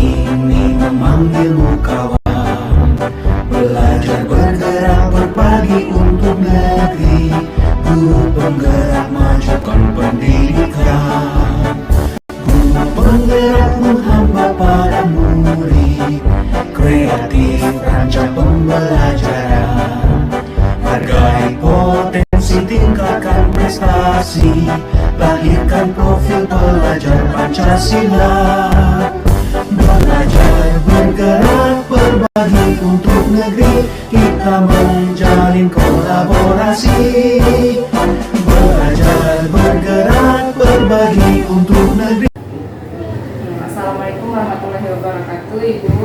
ini memanggilmu kawan. Belajar bergerak berbagi untuk negeri, guru penggerak majukan pendidikan. Guru penggerak menghamba para murid, kreatif rancang pembelajaran. Hargai potensi, tingkatkan prestasi, lahirkan profil pelajar Pancasila. Belajar bergerak berbagi untuk negeri, kita menjalin kolaborasi. Belajar bergerak berbagi untuk negeri. Assalamualaikum warahmatullahi wabarakatuh, Ibu.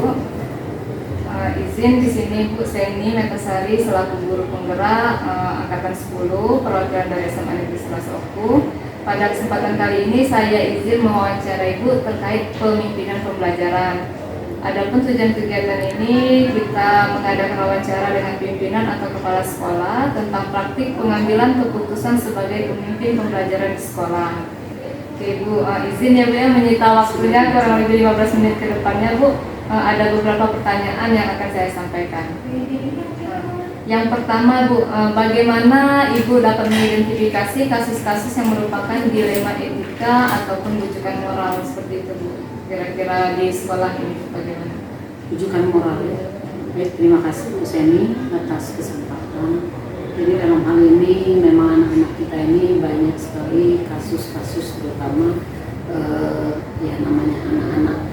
Izin di sini Bu Seni Metasari selaku guru penggerak angkatan 10 perwakilan dari SMA Negeri 11 Oku. Pada kesempatan kali ini saya izin mewawancarai Ibu terkait pemimpinan pembelajaran. Adapun tujuan kegiatan ini kita mengadakan wawancara dengan pimpinan atau kepala sekolah tentang praktik pengambilan keputusan sebagai pemimpin pembelajaran di sekolah. Oke Bu, izin ya Bu ya menyita waktunya kurang lebih 15 menit ke depannya Bu. Ada beberapa pertanyaan yang akan saya sampaikan. Yang pertama Bu, bagaimana Ibu dapat mengidentifikasi kasus-kasus yang merupakan dilema etika ataupun rujukan moral seperti itu Bu? Kira-kira di sekolah ini bagaimana? Rujukan moral ya. Baik, terima kasih Bu Seni atas kesempatan. Jadi dalam hal ini memang anak-anak kita ini banyak sekali kasus-kasus, terutama ya namanya anak-anak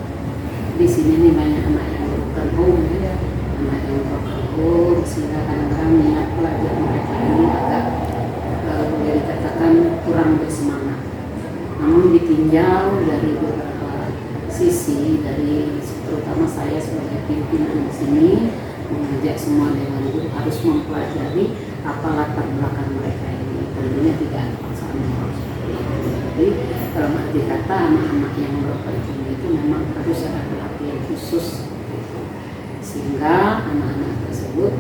di sini nih banyak anak yang broken home ya, anak yang broken home, sehingga kadang-kadang minat pelajar mereka ini agak boleh dikatakan kurang bersemangat. Namun ditinjau dari beberapa sisi, dari terutama saya sebagai pimpinan di sini mengajak semua dewan guru harus mempelajari apa latar belakang mereka ini. Tentunya tidak ada paksaan moral seperti itu. Jadi dalam arti kata anak-anak yang broken home itu memang harus ada pelatihan khusus sehingga anak-anak tersebut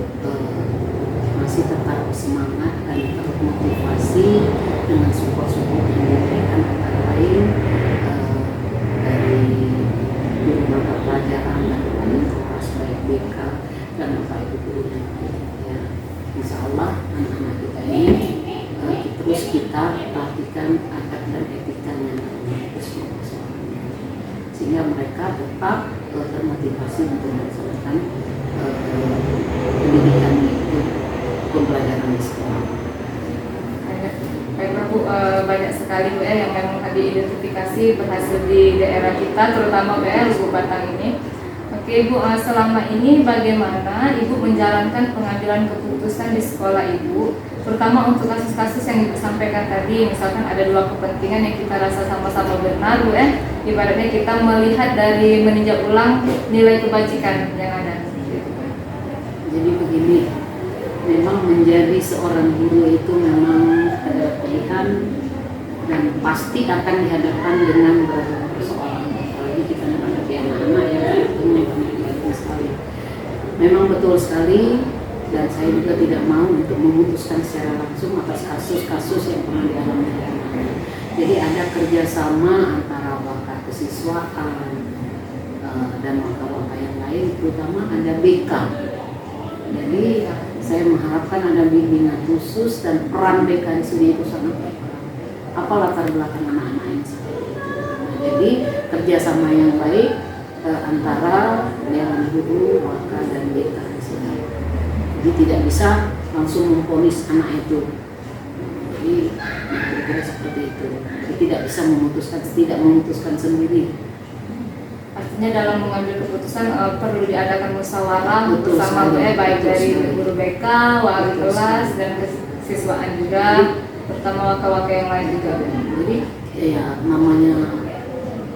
masih tetap semangat dan termotivasi dengan support-support yang diberikan antara lain dari guru mata pelajaran dan lain kelas baik BK dan bapak ibu guru yang lain ya. Insya Allah anak-anak kita ini terus kita perhatikan adab dan etikanya sehingga mereka tetap termotivasi untuk melaksanakan pendidikan itu, pembelajaran di sekolah. Baik Bu, banyak sekali Bu ya yang memang diidentifikasi berhasil di daerah kita, terutama Bu ya Lubu Batang ini. Oke Bu, selama ini bagaimana Ibu menjalankan pengambilan keputusan di sekolah Ibu, terutama untuk kasus-kasus yang Ibu sampaikan tadi, misalkan ada dua kepentingan yang kita rasa sama-sama benar Bu ya, ibaratnya kita melihat dari meninjau ulang nilai kebajikan yang ada. Jadi begini, memang menjadi seorang guru itu memang ada pilihan dan pasti akan dihadapkan dengan berbagai persoalan. Apalagi kita menghadapi anak-anak yang punya banyak sekali. Memang betul sekali, dan saya juga tidak mau untuk memutuskan secara langsung atas kasus-kasus yang pernah dialami anak-anak. Jadi ada kerjasama antara waka kesiswaan dan waka-waka yang lain, terutama ada BK. Jadi saya mengharapkan ada bimbingan khusus dan peran BK di sini itu sangat berperan. Apa latar belakang anak-anak yang seperti itu? Nah, jadi kerjasama yang baik antara dewan guru, waka dan BK di sini. Jadi tidak bisa langsung memvonis anak itu. Jadi kira-kira seperti itu. Jadi tidak bisa memutuskan sendiri. Artinya dalam mengambil keputusan perlu diadakan musyawarah bersama baik dari guru BK, wali kelas dan kesiswaan juga, terutama waka-waka yang lain juga. Jadi ya namanya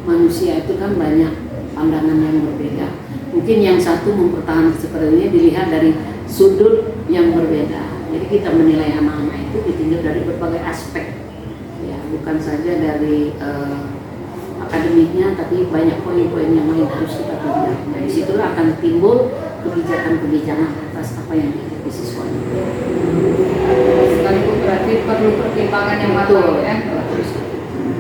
manusia itu kan banyak pandangan yang berbeda. Mungkin yang satu mempertahankan seperti ini dilihat dari sudut yang berbeda. Jadi kita menilai anak-anak itu ditinjau dari berbagai aspek. Ya, bukan saja dari akademiknya, tapi banyak poin-poin yang lain harus kita tinjau. Nah, disitulah akan timbul kebijakan-kebijakan atas apa yang diikuti siswa. Sekaligus berarti perlu pertimbangan yang matang ya.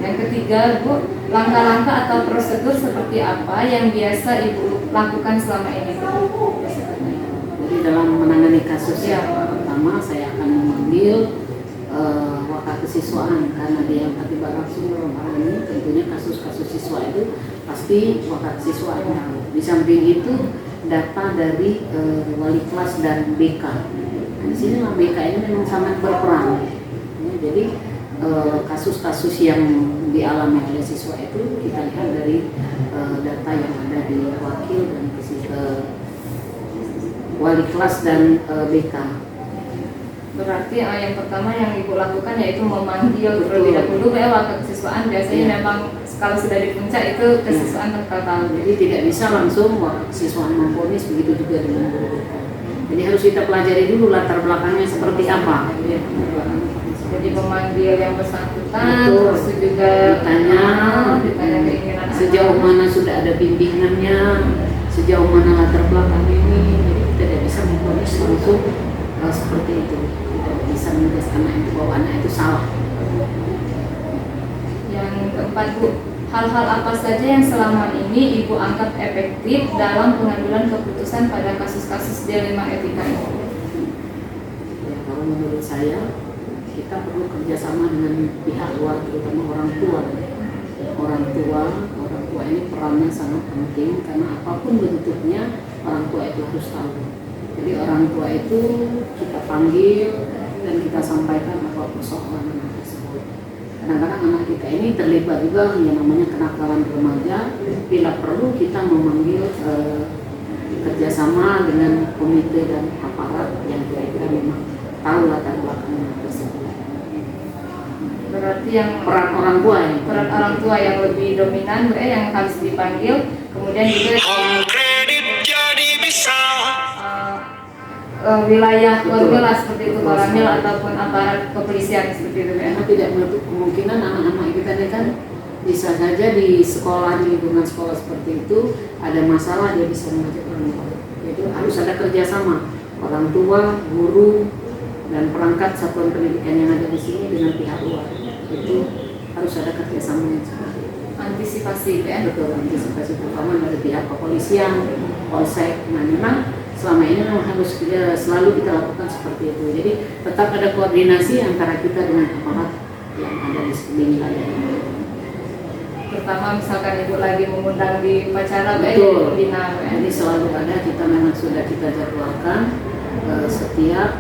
Yang ketiga, Bu, langkah-langkah atau prosedur seperti apa yang biasa Ibu lakukan selama ini, Bu? Jadi dalam menangani kasus Ya. yang pertama saya akan memanggil wakil kesiswaan karena dia yang terlibat langsung dalam hal ini. Tentunya kasus-kasus siswa itu pasti wakil kesiswaan. Di samping itu data dari wali kelas dan BK. Nah, di sini BK ini memang sangat berperan. Ya, jadi kasus-kasus yang dialami oleh siswa itu kita lihat dari data yang ada di wakil dan wali kelas dan BK. Berarti yang pertama yang Ibu lakukan yaitu memanggil Betul. terlebih dahulu wakil kesiswaan. Biasanya Iya. memang kalau sudah di puncak itu kesiswaan terkekal. Jadi tidak bisa langsung wakil kesiswaan memvonis, begitu juga dengan guru BK. Jadi harus kita pelajari dulu latar belakangnya seperti apa. Ya, Jadi memanggil yang bersangkutan, Betul. terus juga ditanya keinginan sejauh mana sudah ada bimbingannya, sejauh mana latar belakang ini. Jadi kita tidak bisa memvonis langsung seperti itu. Tidak bisa menugas anak itu bahwa anak itu salah. Yang keempat, Bu, hal-hal apa saja yang selama ini Ibu anggap efektif dalam pengambilan keputusan pada kasus-kasus dilema etika ini? Ya, kalau menurut saya kita perlu kerjasama dengan pihak luar, terutama orang tua. Orang tua ini perannya sangat penting karena apapun bentuknya orang tua itu harus tahu. Jadi orang tua itu kita panggil dan kita sampaikan apa persoalan anak tersebut. Kadang-kadang anak kita ini terlibat juga yang namanya kenakalan remaja. Bila perlu kita memanggil kerjasama dengan komite dan aparat yang kira-kira memang tahu latar belakang anak tersebut. Berarti yang Peran orang tua ya. peran orang tua yang lebih dominan, yang harus dipanggil. Kemudian juga wilayah keluarga lah, seperti itu, koramil ataupun aparat kepolisian seperti itu ya. Karena tidak menutup kemungkinan anak-anak kita ini kan bisa saja di sekolah, di lingkungan sekolah seperti itu ada masalah, dia bisa mengajak orang tua. Jadi harus ada kerjasama orang tua, guru, dan perangkat satuan pendidikan yang ada di sini dengan pihak luar. Itu harus ada kerjasama yang seperti itu. Antisipasi ya. Betul, antisipasi terutama dari pihak kepolisian, polsek. Nah, memang selama ini memang harus selalu kita lakukan seperti itu. Jadi tetap ada koordinasi antara kita dengan aparat yang ada di wilayah ini. Terutama misalkan Ibu lagi mengundang di upacara Betul. pembina ya. Jadi selalu ada, kita memang sudah kita jadwalkan setiap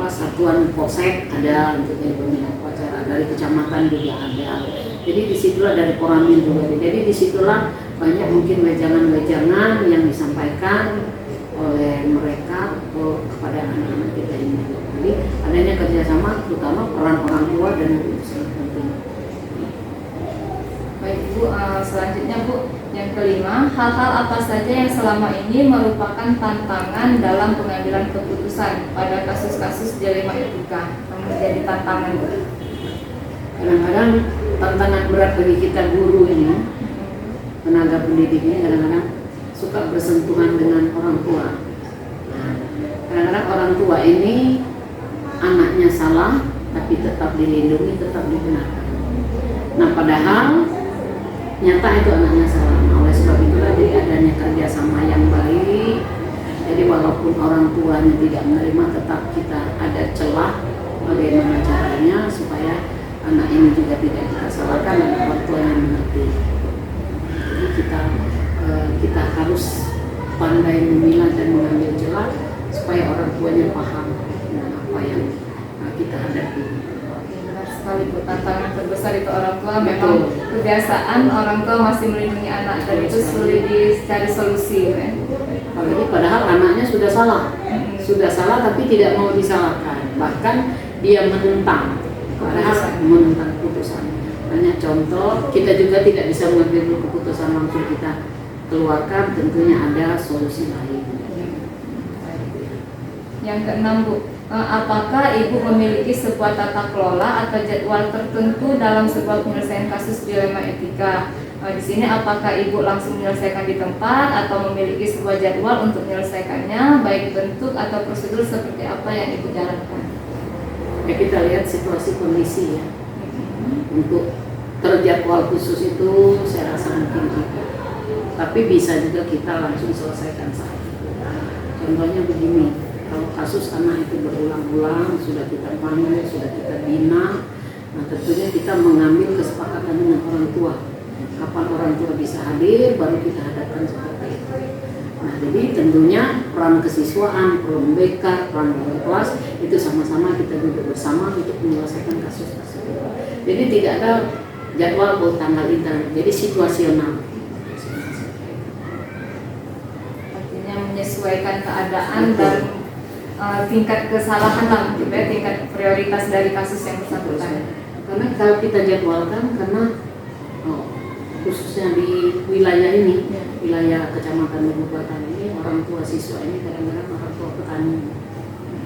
satuan polsek ada untuk pembina upacara, dari kecamatan juga ada. Jadi disitulah dari Koramil juga. Jadi disitulah banyak mungkin wejangan-wejangan yang disampaikan oleh mereka atau kepada anak-anak kita ini. Jadi adanya kerjasama terutama peran orang tua dan guru sangat penting. Baik Bu, selanjutnya Bu, yang kelima, hal-hal apa saja yang selama ini merupakan tantangan dalam pengambilan keputusan pada kasus-kasus dilema etika yang menjadi tantangan Bu? Kadang-kadang tantangan berat bagi kita guru ini, tenaga pendidik ini kadang-kadang suka bersentuhan dengan orang tua. Nah, kadang-kadang orang tua ini anaknya salah tapi tetap dilindungi, tetap dibenarkan. Nah, padahal nyata itu anaknya salah. Nah, oleh sebab itulah jadi adanya kerjasama yang baik. Jadi walaupun orang tuanya tidak menerima, tetap kita ada celah bagaimana caranya supaya anak ini juga tidak kita salahkan dan orang tua yang mengerti. Jadi kita harus pandai memilah dan mengambil celah supaya orang tuanya paham dengan apa yang kita hadapi. Benar sekali Bu, tantangan terbesar itu orang tua. Betul. Memang kebiasaan orang tua masih melindungi anak dan itu sulit dicari solusi ya. Apalagi padahal anaknya sudah salah tapi tidak mau disalahkan, bahkan dia menentang, padahal menentang keputusan. Banyak contoh, kita juga tidak bisa mengambil keputusan langsung kita keluarkan, tentunya ada solusi lain. Yang keenam Bu, apakah Ibu memiliki sebuah tata kelola atau jadwal tertentu dalam sebuah penyelesaian kasus dilema etika? Di sini apakah Ibu langsung menyelesaikan di tempat atau memiliki sebuah jadwal untuk menyelesaikannya, baik bentuk atau prosedur seperti apa yang Ibu jalankan? Ya, kita lihat situasi kondisi ya. Untuk terjadwal khusus itu saya rasa mungkin tidak, tapi bisa juga kita langsung selesaikan saat itu. Contohnya begini, kalau kasus anak itu berulang-ulang, sudah kita panggil, sudah kita bina, nah tentunya kita mengambil kesepakatan dengan orang tua. Kapan orang tua bisa hadir, baru kita hadapkan seperti itu. Nah jadi tentunya peran kesiswaan, peran BK, peran wali kelas itu sama-sama kita duduk bersama untuk menyelesaikan kasus tersebut. Jadi tidak ada jadwal tanggal itu, jadi situasional. Artinya menyesuaikan keadaan dan tingkat kesalahan lah, gitu ya, tingkat prioritas dari kasus yang bersangkutan. Karena kalau kita jadwalkan, karena khususnya di wilayah ini, wilayah kecamatan dan kabupaten ini, orang tua siswa ini kadang-kadang orang tua petani.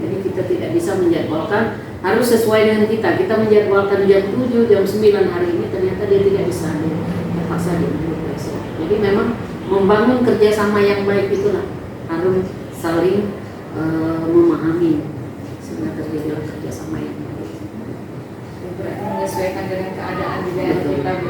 Jadi kita tidak bisa menjadwalkan harus sesuai dengan kita. Kita menjadwalkan jam 7, jam 9 hari ini, ternyata dia tidak bisa hadir, terpaksa dia besok. Jadi memang membangun kerjasama yang baik itulah harus saling memahami sehingga terjadilah kerjasama yang baik. Berarti menyesuaikan dengan keadaan di daerah kita, Bu.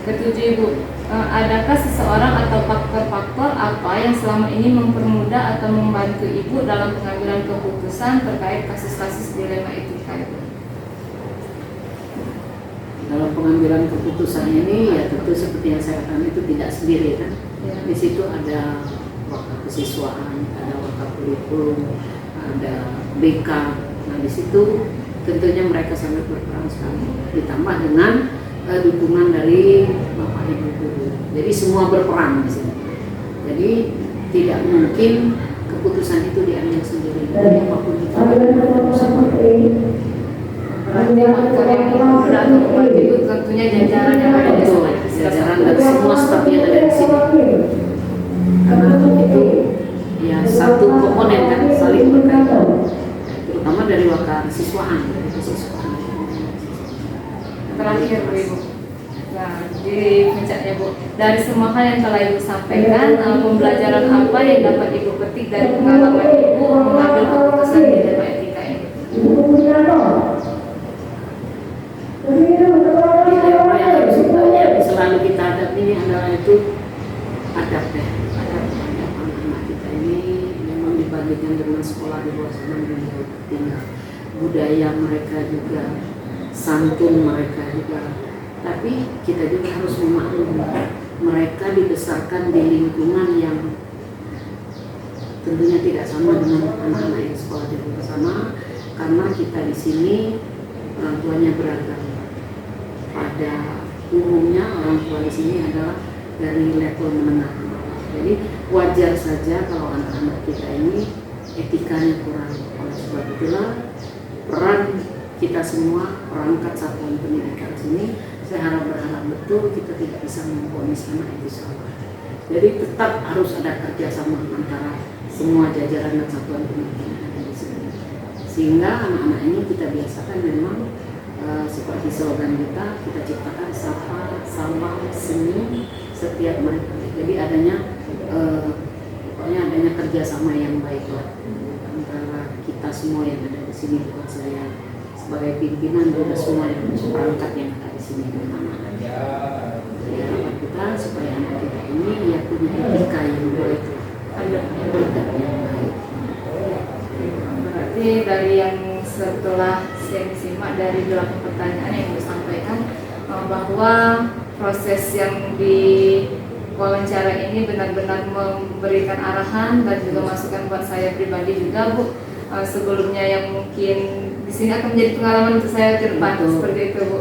Ketujuh, Ibu, adakah seseorang atau faktor-faktor apa yang selama ini mempermudah atau membantu Ibu dalam pengambilan keputusan terkait kasus-kasus dilema etika, Ibu? Dalam pengambilan keputusan ini ya tentu seperti yang saya katakan itu tidak sendiri kan. Ya. Di situ ada wakil kesiswaan, ada wakil kurikulum, ada BK. Nah di situ tentunya mereka sangat berperan sekali. Ditambah dengan dukungan dari Bapak Ibu guru. Jadi semua berperan di sini. Jadi tidak mungkin keputusan itu diambil sendiri. Jadi apapun kita keputusan. Berarti faktor yang mempermudah atau membantu itu tentunya jajaran yang ada di sana. Jajaran dan semua staf yang ada di sini. Karena itu ya satu komponen kan saling berkaitan. Terutama dari wakil siswaan, dari kesiswaan. Terakhir, Bu, Ibu. Nah, di puncaknya, Bu, dari semua hal yang telah Ibu sampaikan, pembelajaran apa yang dapat Ibu petik dari pengalaman Ibu mengambil keputusan di dilema etika ini? Dilema yang harus yang selalu kita hadapi ini adalah itu adab deh, adab anak-anak kita ini memang dibandingkan dengan sekolah di bawah sana yang tinggal, budaya mereka juga, santun mereka juga, tapi kita juga harus memaklumi mereka dibesarkan di lingkungan yang tentunya tidak sama dengan anak-anak yang sekolah di luar sana, karena kita di sini orang tuanya beragam. Pada umumnya orang tua di sini adalah dari level menengah. Jadi wajar saja kalau anak-anak kita ini etikanya kurang. Oleh sebab itulah peran kita semua perangkat satuan pendidikan sini, saya berharap betul kita tidak bisa memvonis anak itu salah. Jadi tetap harus ada kerjasama antara semua jajaran dan satuan pendidikan yang ada di sini, sehingga anak-anak ini kita biasakan memang seperti slogan kita ciptakan sapa, sama, senyum setiap mereka. Jadi pokoknya adanya kerjasama yang baik lah antara kita semua yang ada di sini, bukan saya sebagai pimpinan, juga semua yang perangkat yang ada di sini dengan anak-anak. Jadi harapan kita supaya anak kita ini ya punya etika yang baik, ada etika yang baik. Berarti dari yang setelah saya disimak dari 8 pertanyaan yang disampaikan, bahwa proses yang di wawancara ini benar-benar memberikan arahan dan juga masukan buat saya pribadi juga, Bu. Sebelumnya yang mungkin di sini akan menjadi pengalaman untuk saya ke depan. Betul. Seperti itu, Bu.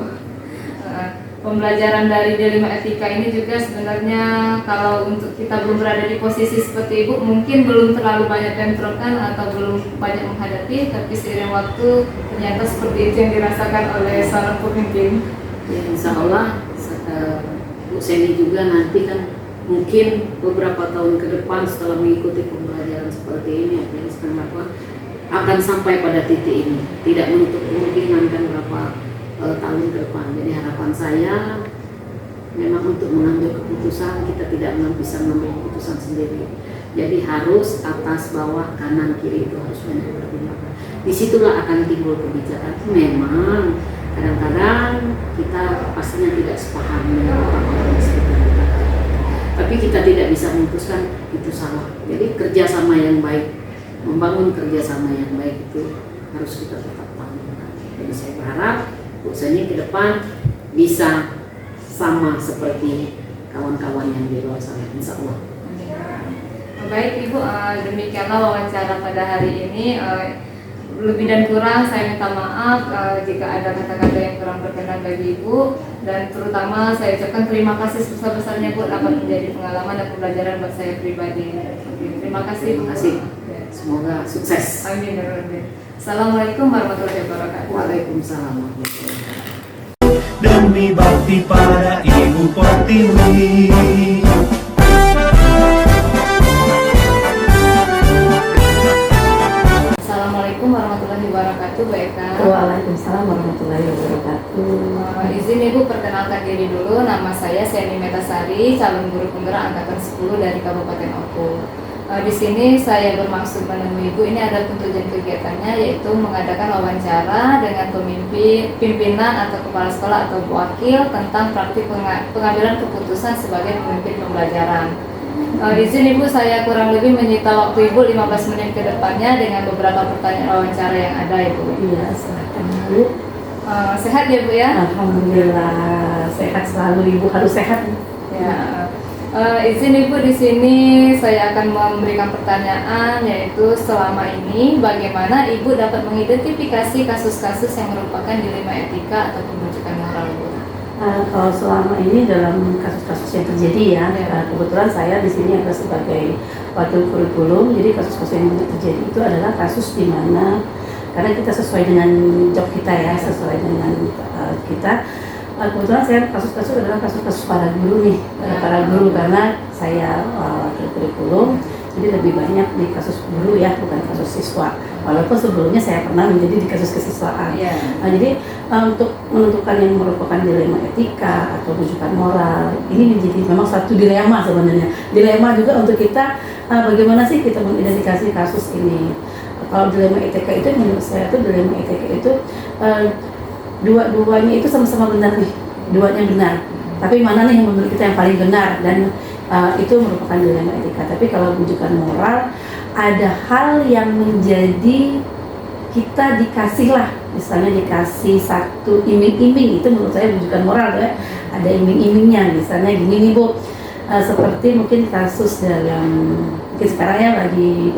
Pembelajaran dari dilema etika ini juga sebenarnya kalau untuk kita belum berada di posisi seperti Ibu mungkin belum terlalu banyak bentrokan atau belum banyak menghadapi, tapi seiring waktu ternyata seperti itu yang dirasakan oleh seorang pemimpin. Ya, insya Allah Bu Seni juga nanti kan mungkin beberapa tahun ke depan setelah mengikuti pembelajaran seperti ini apa yang sedang dilakukan akan sampai pada titik ini, tidak menutup kemungkinan kan berapa tahun ke depan. Jadi harapan saya memang untuk mengambil keputusan kita tidak bisa mengambil keputusan sendiri. Jadi harus atas, bawah, kanan, kiri itu harus banyak berpindah. Disitulah akan timbul kebijakan. Memang Kadang-kadang kita pastinya tidak sepaham dengan orang-orang di sekitar kita, tapi kita tidak bisa memutuskan itu salah. Jadi kerjasama yang baik, membangun kerjasama yang baik itu harus kita tetap tanamkan. Jadi saya berharap Bu Seni ke depan bisa sama seperti kawan-kawan yang di luar sana, insya Allah. Baik Ibu, demikianlah wawancara pada hari ini. Lebih dan kurang saya minta maaf jika ada kata-kata yang kurang berkenan bagi Ibu, dan terutama saya ucapkan terima kasih sebesar-besarnya Bu, dapat menjadi pengalaman dan pembelajaran buat saya pribadi. Terima kasih. Terima kasih. Semoga sukses. Amin. Assalamualaikum warahmatullahi wabarakatuh. Waalaikumsalam warahmatullahi wabarakatuh. Demi bakti pada Ibu Pertiwi. Assalamualaikum warahmatullahi wabarakatuh, Bu Eka. Waalaikumsalam warahmatullahi wabarakatuh. Izin Ibu perkenalkan diri dulu, nama saya Seni Metasari, calon guru penggerak angkatan 10 dari Kabupaten Oku. Di sini saya bermaksud menemui Ibu, ini ada tujuan kegiatannya, yaitu mengadakan wawancara dengan pimpinan atau kepala sekolah atau wakil tentang praktik pengambilan keputusan sebagai pemimpin pembelajaran. Izin Ibu, saya kurang lebih menyita waktu Ibu 15 menit ke depannya dengan beberapa pertanyaan wawancara yang ada Ibu. Iya, silakan Bu. Sehat ya Bu ya? Alhamdulillah sehat selalu, Ibu harus sehat. Ya. Izin Ibu, di sini saya akan memberikan pertanyaan, yaitu selama ini bagaimana Ibu dapat mengidentifikasi kasus-kasus yang merupakan dilema etika atau pembujukan moral Bu? Kalau selama ini dalam kasus-kasus yang terjadi ya, kebetulan saya di sini adalah sebagai wakil kurikulum, jadi kasus-kasus yang terjadi itu adalah kasus di mana karena kita sesuai dengan job kita ya, sesuai dengan kita. Kebetulan saya kasus-kasus adalah kasus-kasus para guru nih, para guru karena saya wakil kurikulum, jadi lebih banyak di kasus guru ya, bukan kasus siswa. Walaupun sebelumnya saya pernah menjadi di kasus kesiswaan. Jadi untuk menentukan yang merupakan dilema etika atau rujukan moral, ini menjadi memang satu dilema sebenarnya. Dilema juga untuk kita, bagaimana sih kita mengidentifikasi kasus ini. Kalau dilema etika itu menurut saya itu dilema etika itu dua-duanya itu sama-sama benar nih, duanya benar. Tapi mana nih yang menurut kita yang paling benar, dan itu merupakan dilema etika. Tapi kalau rujukan moral, ada hal yang menjadi kita dikasih lah, misalnya dikasih satu iming-iming, itu menurut saya rujukan moral ya. Ada iming-imingnya, misalnya gini nih Bu, seperti mungkin kasus dalam mungkin sekarang ya lagi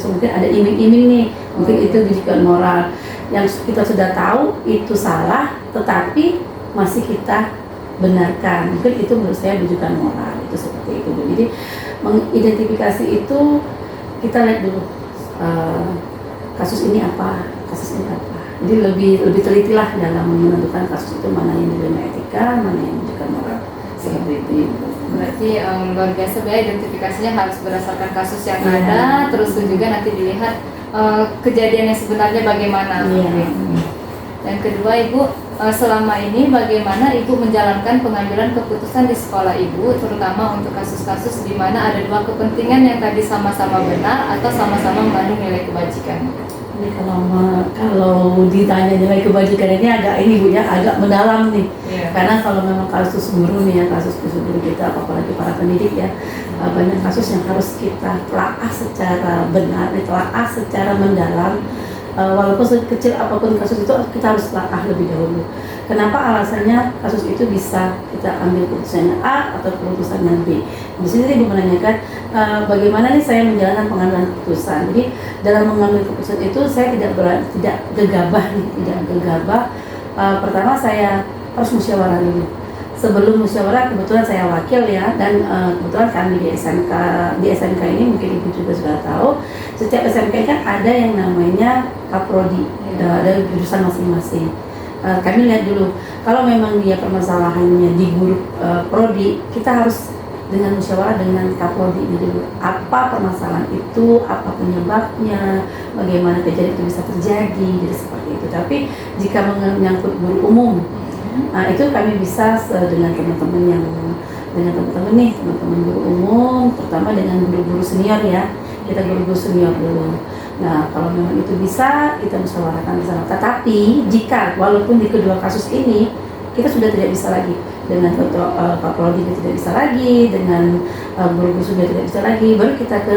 mungkin ada iming-iming nih, mungkin itu rujukan moral yang kita sudah tahu itu salah, tetapi masih kita benarkan, mungkin itu menurut saya rujukan moral, itu seperti itu. Jadi mengidentifikasi itu kita lihat dulu kasus ini apa, kasus ini apa. Jadi lebih telitilah dalam menentukan kasus itu mana yang dilema etika, mana yang rujukan moral, seperti itu. Berarti luar biasa ya, identifikasinya harus berdasarkan kasus yang ada, terus juga nanti dilihat kejadian yang sebenarnya bagaimana. Yang kedua Ibu, selama ini bagaimana Ibu menjalankan pengambilan keputusan di sekolah Ibu, terutama untuk kasus-kasus di mana ada dua kepentingan yang tadi sama-sama benar atau sama-sama mengandung nilai kebajikan? Ini kalau ditanya nilai kebajikan ini agak ini Bu ya, agak mendalam nih. Karena kalau memang kasus guru nih ya, kasus guru kita apalagi para pendidik ya, banyak kasus yang harus kita telaah secara benar, ditelaah secara mendalam. Walaupun sekecil apapun kasus itu kita harus telaah lebih dahulu. Kenapa alasannya kasus itu bisa kita ambil keputusannya A atau keputusannya B. Di sini Ibu menanyakan bagaimana nih saya menjalankan pengambilan keputusan. Jadi dalam mengambil keputusan itu saya tidak gegabah nih, tidak gegabah. Pertama saya harus musyawarah dulu. Sebelum musyawarah kebetulan saya wakil ya, dan kebetulan kami di SMK ini mungkin Ibu juga sudah tahu, setiap SMK kan ada yang namanya kaprodi, ada jurusan masing-masing. Kami lihat dulu, kalau memang dia permasalahannya di guru prodi, kita harus dengan musyawarah dengan kaprodi ini dulu. Apa permasalahan itu, apa penyebabnya, bagaimana kejadian itu bisa terjadi, jadi seperti itu. Tapi jika menyangkut guru umum, nah itu kami bisa dengan teman-teman teman-teman guru umum, terutama dengan guru-guru senior ya, kita guru-guru senior dulu. Nah, kalau memang itu bisa, kita musyawarahkan di sana. Tetapi jika walaupun di kedua kasus ini kita sudah tidak bisa lagi dengan Pak Prodi tidak bisa lagi, dengan guru-guru sudah tidak bisa lagi, baru kita ke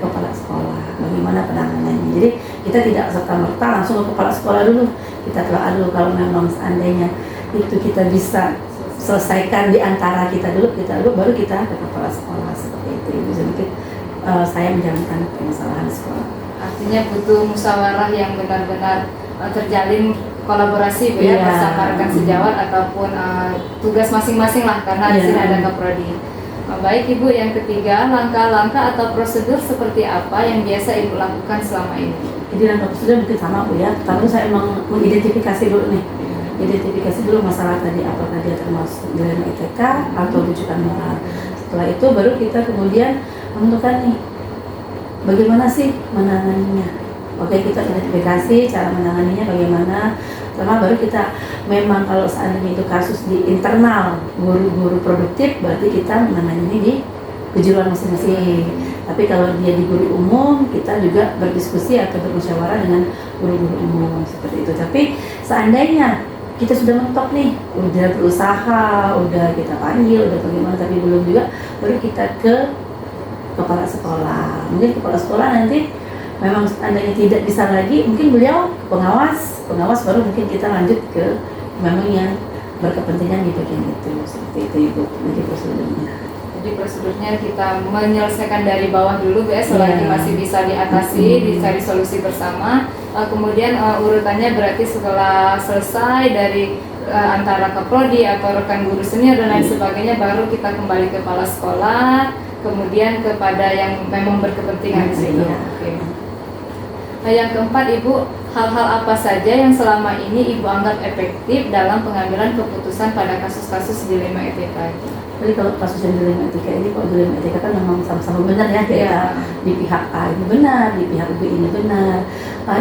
kepala sekolah. Bagaimana penanganannya? Jadi kita tidak serta-merta langsung ke kepala sekolah dulu. Kita telah dulu kalau memang seandainya itu kita bisa selesaikan di antara kita dulu, baru kita ke kepala sekolah seperti itu. Jadi mungkin saya menjalankan permasalahan sekolah. Artinya butuh musyawarah yang benar-benar terjalin kolaborasi Bu ya, bersama rekan sejawat ataupun tugas masing-masing lah, karena di sini ada kaprodi. Baik Ibu, yang ketiga, langkah-langkah atau prosedur seperti apa yang biasa Ibu lakukan selama ini? Jadi langkah prosedur mungkin sama Bu ya, pertama saya memang mengidentifikasi dulu nih. Identifikasi dulu masalah tadi, apakah dia termasuk dilema ITK atau rujukan moral. Setelah itu baru kita kemudian menentukan nih bagaimana sih menanganinya. Oke, kita identifikasi cara menanganinya bagaimana. Pertama baru kita memang kalau seandainya itu kasus di internal guru-guru produktif, berarti kita menanganinya di kejuruan masing-masing. Tapi kalau dia di guru umum, kita juga berdiskusi atau bermusyawarah dengan guru-guru umum seperti itu. Tapi seandainya kita sudah mentok nih, udah berusaha, udah kita panggil, udah bagaimana, tapi belum juga, baru kita ke kepala sekolah. Mungkin kepala sekolah nanti memang seandainya tidak bisa lagi, mungkin beliau pengawas baru mungkin kita lanjut ke memang yang berkepentingan di bagian itu. Seperti itu Ibu, jadi prosedurnya. Jadi prosedurnya kita menyelesaikan dari bawah dulu ya, selagi masih bisa diatasi, dicari solusi bersama. Kemudian urutannya berarti setelah selesai dari antara kaprodi atau rekan guru senior dan lain sebagainya, baru kita kembali ke kepala sekolah, kemudian kepada yang memang berkepentingan di situ. Oke. Nah, yang keempat Ibu, hal-hal apa saja yang selama ini Ibu anggap efektif dalam pengambilan keputusan pada kasus-kasus dilema etika itu? Jadi kalau kasus yang dilema etika ini, kalau dilema etika kan memang sama-sama benar ya, kita di pihak A ini benar, di pihak B ini benar.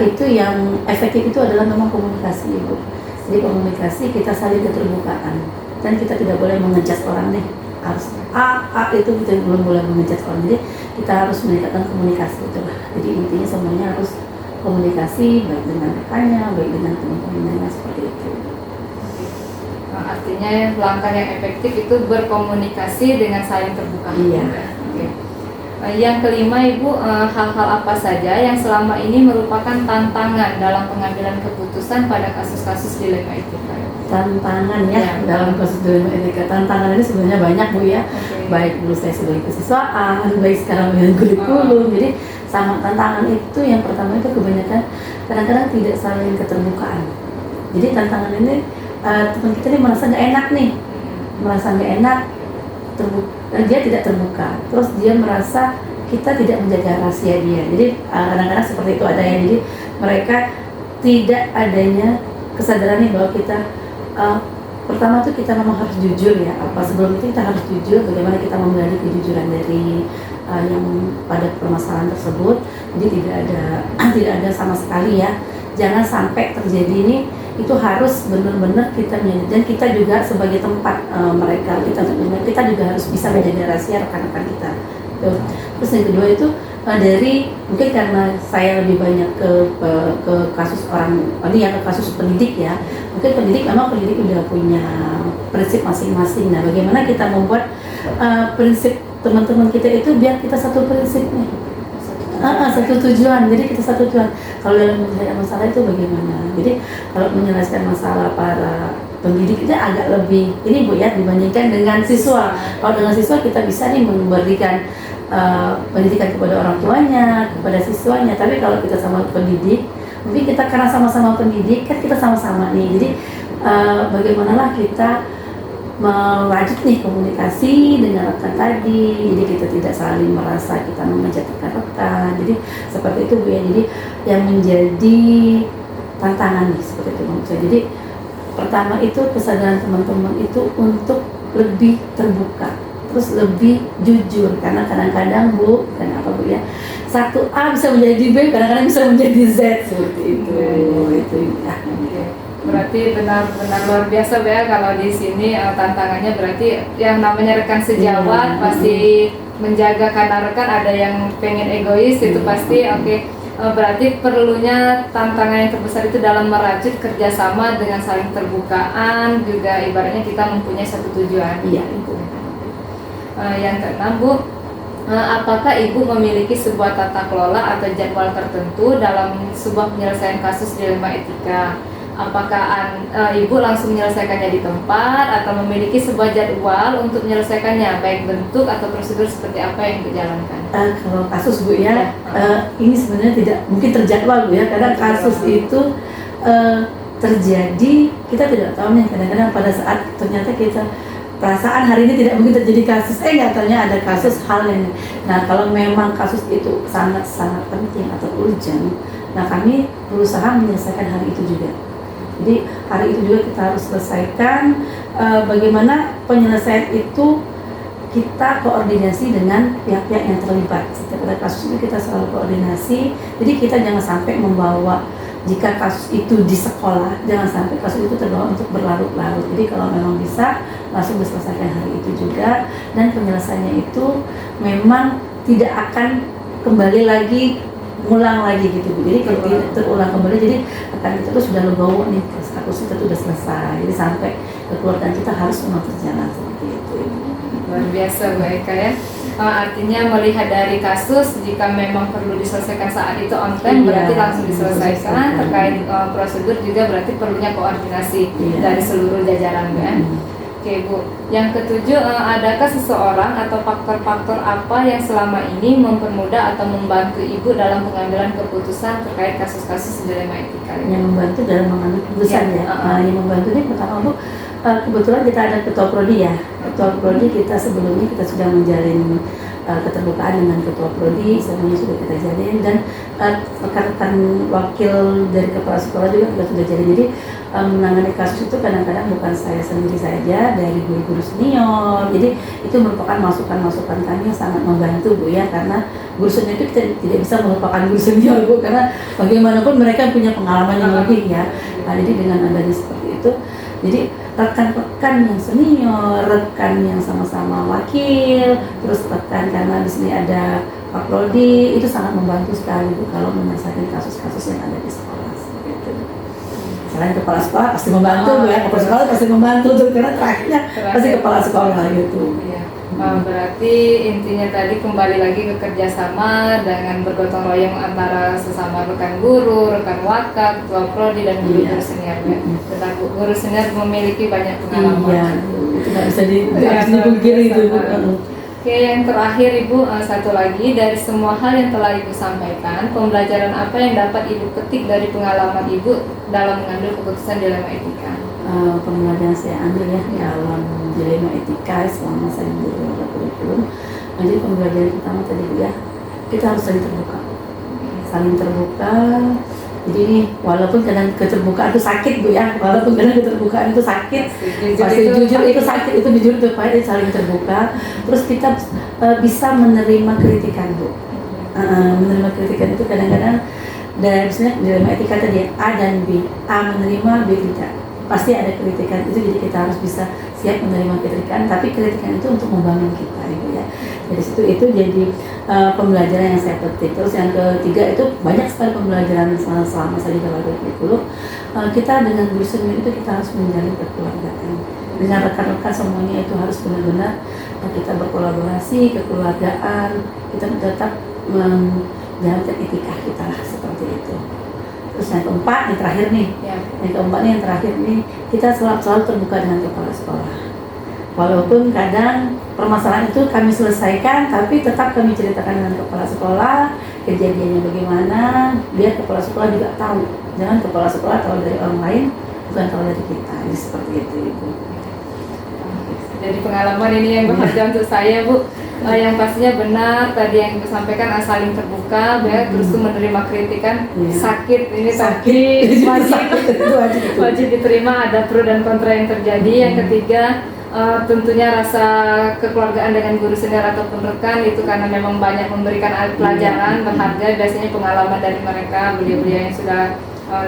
Itu yang efektif itu adalah memang komunikasi Ibu. Jadi komunikasi, kita saling keterbukaan, dan kita tidak boleh mengejudge orang nih harus A itu kita belum boleh mengejudge orang. Jadi kita harus meningkatkan komunikasi itu lah. Jadi intinya semuanya harus komunikasi, baik dengan rekannya, baik dengan teman-temannya, seperti itu. Artinya langkah yang efektif itu berkomunikasi dengan saling terbuka. Iya. Oke. Yang kelima Ibu, hal-hal apa saja yang selama ini merupakan tantangan dalam pengambilan keputusan pada kasus-kasus dilema etika? Tantangan ya, dalam kasus dilema etika. Tantangan ini sebenarnya banyak Bu ya. Baik dulu saya sebagai kesiswaan, baik sekarang dengan kurikulum. Jadi sama tantangan itu yang pertama itu kebanyakan kadang-kadang tidak saling keterbukaan. Jadi tantangan ini teman kita ini merasa nggak enak, dia tidak terbuka, terus dia merasa kita tidak menjaga rahasia dia. Jadi kadang-kadang seperti itu ada ya. Jadi mereka tidak adanya kesadaran nih bahwa kita pertama tuh kita memang harus jujur ya. Sebelum itu kita harus jujur bagaimana kita menggali kejujuran dari yang pada permasalahan tersebut. Jadi tidak ada sama sekali ya. Jangan sampai terjadi ini, itu harus benar-benar kita menjaga, dan kita juga sebagai tempat mereka, kita juga harus bisa menjaga rahasia rekan-rekan kita. Terus yang kedua itu dari mungkin karena saya lebih banyak ke kasus orang ini ya, ke kasus pendidik ya. Mungkin pendidik udah punya prinsip masing-masing. Nah, bagaimana kita membuat prinsip teman-teman kita itu biar kita satu prinsip nih. Satu tujuan, jadi kita satu tujuan. Kalau dalam menyelesaikan masalah itu bagaimana? Jadi kalau menyelesaikan masalah para pendidik itu agak lebih ini Bu ya, dibandingkan dengan siswa. Kalau dengan siswa kita bisa nih memberikan pendidikan kepada orang tuanya, kepada siswanya. Tapi kalau kita sama pendidik, mungkin kita karena sama-sama pendidik kan kita sama-sama nih. Jadi bagaimanalah kita melanjut nih komunikasi dengan rekan tadi, jadi kita tidak saling merasa kita memejatkan rekan. Jadi seperti itu Bu ya. Jadi yang menjadi tantangan nih seperti itu menurut saya. Jadi pertama itu kesadaran teman-teman itu untuk lebih terbuka, terus lebih jujur, karena kadang-kadang Bu, kenapa Bu ya, satu A bisa menjadi B, kadang-kadang bisa menjadi Z seperti itu. Itu ya. Berarti benar-benar luar biasa ya kalau di sini tantangannya berarti yang namanya rekan sejawat pasti menjaga, karena rekan ada yang pengen egois itu pasti oke. Berarti perlunya tantangan yang terbesar itu dalam merajut kerjasama dengan saling terbukaan, juga ibaratnya kita mempunyai satu tujuan. Iya, Ibu. Yang keenam, Bu, apakah Ibu memiliki sebuah tata kelola atau jadwal tertentu dalam sebuah penyelesaian kasus dilema etika? Apakah Ibu langsung menyelesaikannya di tempat atau memiliki sebuah jadwal untuk menyelesaikannya, baik bentuk atau prosedur seperti apa yang dijalankan? Kalau kasus Bu ya, ini sebenarnya tidak mungkin terjadwal Bu ya, karena kasus itu terjadi, kita tidak tahu nih, kadang-kadang pada saat ternyata kita perasaan hari ini tidak mungkin terjadi kasus, nyatanya ada kasus hal yang, nah kalau memang kasus itu sangat-sangat penting atau urgent, nah kami berusaha menyelesaikan hari itu juga. Jadi hari itu juga kita harus selesaikan. Bagaimana penyelesaian itu kita koordinasi dengan pihak-pihak yang terlibat. Setiap ada kasus itu kita selalu koordinasi. Jadi kita jangan sampai membawa, jika kasus itu di sekolah, jangan sampai kasus itu terbawa untuk berlarut-larut. Jadi kalau memang bisa langsung diselesaikan hari itu juga, dan penyelesaiannya itu memang tidak akan kembali lagi, ngulang lagi gitu Bu. Jadi kalau tidak terulang kembali, jadi akan kita tuh sudah legowo nih, kasus kita tuh udah selesai. Jadi sampai kekeluargaan kita harus memang berjalan seperti itu. Luar biasa Bu Eka ya. Artinya melihat dari kasus, jika memang perlu diselesaikan saat itu on time, berarti langsung diselesaikan. Terkait prosedur juga berarti perlunya koordinasi dari seluruh jajaran Bu ya. Oke Bu, yang ketujuh, adakah seseorang atau faktor-faktor apa yang selama ini mempermudah atau membantu Ibu dalam pengambilan keputusan terkait kasus-kasus dilema etika? Yang membantu dalam mengambil keputusan yang membantu ini pertama Bu, kebetulan kita ada ketua prodi ya. Ketua prodi kita sebelumnya kita sudah menjalin keterbukaan dengan ketua prodi, semuanya sudah kita jalin, dan rekan-rekan wakil dari kepala sekolah juga kita sudah jalin. Jadi menangani kasus itu kadang-kadang bukan saya sendiri saja, dari guru-guru senior. Jadi itu merupakan masukan-masukan kami yang sangat membantu Bu ya, karena guru senior itu kita tidak bisa melupakan guru senior Bu, karena bagaimanapun mereka punya pengalaman yang lebih ya. Nah, jadi dengan adanya seperti itu, jadi rekan-rekan yang senior, rekan yang sama-sama wakil, terus rekan karena di sini ada Pak Prodi, itu sangat membantu sekali Bu kalau menyelesaikan kasus-kasus yang ada di sekolah. Gitu. Selain kepala sekolah pasti membantu Bu ya, kepala sekolah pasti membantu tuh, karena terakhirnya pasti kepala sekolah gitu. Iya. Berarti intinya tadi kembali lagi ke kerjasama dengan bergotong royong antara sesama rekan guru, rekan wakil, ketua prodi dan guru-guru senior. Tentang guru senior memiliki banyak pengalaman. Iya, itu nggak bisa dipungkiri itu. Oke, yang terakhir Ibu, satu lagi, dari semua hal yang telah Ibu sampaikan, pembelajaran apa yang dapat Ibu petik dari pengalaman Ibu dalam mengambil keputusan dilema etika? Pembelajaran saya ambil ya dalam dilema etika selama saya menjadi kurikulum. Jadi pembelajaran pertama tadi Bu ya, kita harus saling terbuka. Jadi ini walaupun kadang keterbukaan itu sakit Bu ya, walaupun kadang keterbukaan itu sakit, pasti jujur itu sakit, itu jujur itu pahit, saling terbuka. Terus kita bisa menerima kritikan Bu. Menerima kritikan itu kadang-kadang dari misalnya dilema etika tadi A dan B, A menerima, B tidak. Pasti ada kritikan itu, jadi kita harus bisa siap menerima kritikan, tapi kritikan itu untuk membangun kita Ibu ya. Dari situ itu jadi pembelajaran yang saya petik. Terus yang ketiga itu banyak sekali pembelajaran selama saya di dalam kurikulum. Kita dengan guru senior itu kita harus menjalin kekeluargaan. Dengan rekan-rekan semuanya itu harus benar-benar kita berkolaborasi, kekeluargaan, kita tetap menjalankan etika kita lah, seperti itu. Terus yang keempat, yang terakhir nih, yang terakhir nih, kita selalu terbuka dengan kepala sekolah. Walaupun kadang permasalahan itu kami selesaikan, tapi tetap kami ceritakan dengan kepala sekolah, kejadiannya bagaimana, biar kepala sekolah juga tahu. Jangan kepala sekolah tahu dari orang lain, bukan tahu dari kita. Jadi seperti itu Ibu. Jadi pengalaman ini yang berharga untuk saya Bu. Yang pastinya benar tadi yang Ibu sampaikan, saling terbuka, terus menerima kritikan. Sakit ini sakit, wajib diterima, ada pro dan kontra yang terjadi. Yang ketiga, tentunya rasa kekeluargaan dengan guru senior ataupun rekan itu karena memang banyak memberikan pelajaran berharga, biasanya pengalaman dari mereka, beliau-beliau yang sudah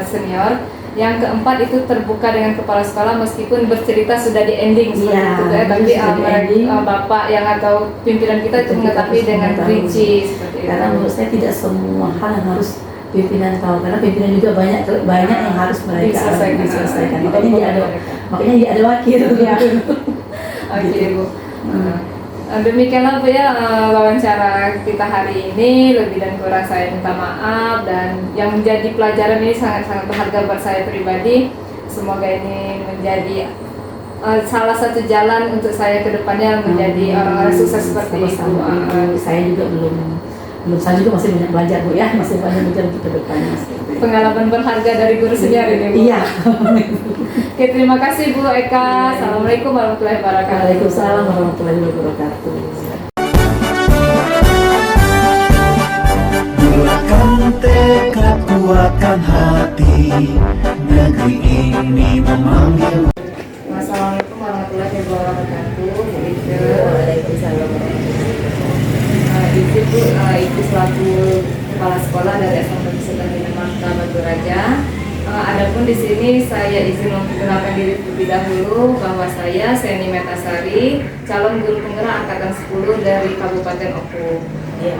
senior. Yang keempat itu terbuka dengan kepala sekolah meskipun bercerita sudah di ending seperti Iya, itu ya, tapi sudah di ending. bapak yang atau pimpinan kita itu mengetahui dengan rinci seperti itu. Karena menurut saya tidak semua hal yang harus pimpinan tahu, karena pimpinan juga banyak yang harus mereka diselesaikan. Makanya dia ada wakil. Ya. Oke Bu. Demikianlah Bu ya wawancara kita hari ini. Lebih dan kurang saya minta maaf, dan yang menjadi pelajaran ini sangat-sangat berharga buat saya pribadi. Semoga ini menjadi salah satu jalan untuk saya ke depannya menjadi orang-orang sukses seperti itu. Saya juga saya juga masih banyak belajar Bu ya, masih banyak belajar untuk ke depannya. Pengalaman berharga dari guru senior ini Bu. Iya. Oke, terima kasih Bu Eka. Assalamualaikum warahmatullahi wabarakatuh. Waalaikumsalam warahmatullahi wabarakatuh. Bulatkan tekad, kuatkan hati, negeri ini memanggil. Assalamualaikum warahmatullahi wabarakatuh. Bu Ika. Waalaikumsalam. Izin Bu, Ibu selaku kepala sekolah dari SMP Wisata Marta Batu Raja. Adapun di sini saya izin memperkenalkan diri terlebih dahulu bahwa saya Seni Metasari, calon guru penggerak angkatan 10 dari Kabupaten Oku. Iya.